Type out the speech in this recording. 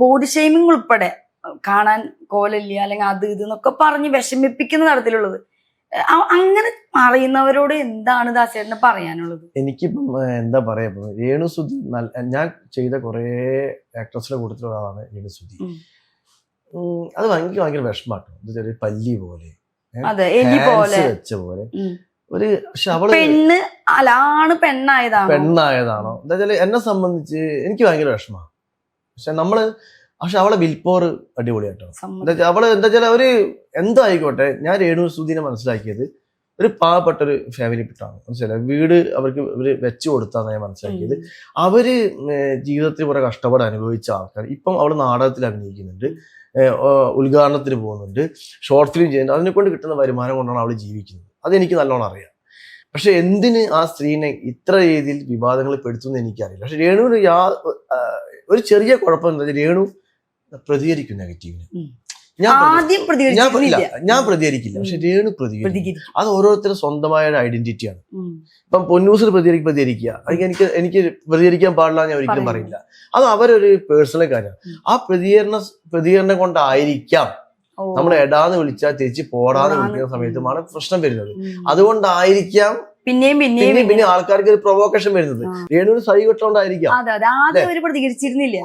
Body shaming ഉൾപ്പെടെ കാണാൻ കോലില്ല അല്ലെങ്കിൽ അത് ഇത് എന്നൊക്കെ പറഞ്ഞ് വിഷമിപ്പിക്കുന്ന തരത്തിലുള്ളത്. അങ്ങനെ അറിയുന്നവരോട് എന്താണ് ദാസേട്ടന് പറയാനുള്ളത്? എനിക്കിപ്പം എന്താ പറയാ, രേണുസുധി ഞാൻ ചെയ്ത കുറെ ആക്ട്രസിന്റെ കൂട്ടത്തിലുള്ള ഒരാളാണ് രേണുസുധി. അത് എനിക്ക് ഭയങ്കര വിഷമാട്ടോ. എന്താ വെച്ചാൽ പല്ലി പോലെ വെച്ച പോലെ ഒരു, പക്ഷെ അവള് പെണ്ണ് അലാണ് പെണ്ണായതാണോ എന്താ വെച്ചാല് എന്നെ സംബന്ധിച്ച് എനിക്ക് ഭയങ്കര വിഷമാണ്. പക്ഷെ അവളെ വിൽപ്പോറ് അടിപൊളിയാട്ടോ. എന്താ വെച്ചാൽ അവള് എന്താ വെച്ചാൽ ഒരു എന്തോ ആയിക്കോട്ടെ, ഞാൻ രേണുസുധീനെ മനസ്സിലാക്കിയത് ഒരു പാവപ്പെട്ട ഒരു ഫാമിലി പെട്ടാണ്. മനസ്സിലായി, വീട് അവർക്ക് ഇവര് വെച്ചു കൊടുത്താന്ന് ഞാൻ മനസ്സിലാക്കിയത്. അവര് ജീവിതത്തിൽ കുറെ കഷ്ടപ്പാട് അനുഭവിച്ച ആൾക്കാർ. ഇപ്പം അവള് നാടകത്തിൽ അഭിനയിക്കുന്നുണ്ട്, ഉദ്ഘാടനത്തിന് പോകുന്നുണ്ട്, ഷോർട്ട് ഫിലിം ചെയ്യുന്നുണ്ട്. അതിനെ കൊണ്ട് കിട്ടുന്ന വരുമാനം കൊണ്ടാണ് അവള് ജീവിക്കുന്നത്. അതെനിക്ക് നല്ലോണം അറിയാം. പക്ഷെ എന്തിന് ആ സ്ത്രീനെ ഇത്ര രീതിയിൽ വിവാദങ്ങളിൽ പെടുത്തുമെന്ന് എനിക്കറിയില്ല. പക്ഷെ രേണുവിന് ഒരു ചെറിയ കുഴപ്പം എന്താ വെച്ചാൽ രേണു പ്രതികരിക്കും നെഗറ്റീവിന്. ഞാൻ പ്രതികരിക്കില്ല, പക്ഷെ രേണു പ്രതികരിക്കും. അത് ഓരോരുത്തരും സ്വന്തമായ ഒരു ഐഡന്റിറ്റിയാണ്. ഇപ്പം പൊന്നൂസിൽ പ്രതികരിക്കുക, എനിക്ക് പ്രതികരിക്കാൻ പാടില്ല ഞാൻ ഒരിക്കലും പറയില്ല. അത് അവരൊരു പേഴ്സണൽ കാര്യമാണ്. ആ പ്രതികരണം കൊണ്ടായിരിക്കാം നമ്മൾ എടാന്ന് വിളിച്ചാൽ തിരിച്ച് പോടാന്ന് വിളിക്കുന്ന സമയത്തുമാണ് പ്രശ്നം വരുന്നത്. അതുകൊണ്ടായിരിക്കാം പിന്നെ ആൾക്കാർക്ക് ഒരു പ്രൊവോക്കേഷൻ വരുന്നത്. രേണുവിന് സൈ വിട്ടോണ്ടായിരിക്കാം. പ്രതികരിച്ചിരുന്നില്ല.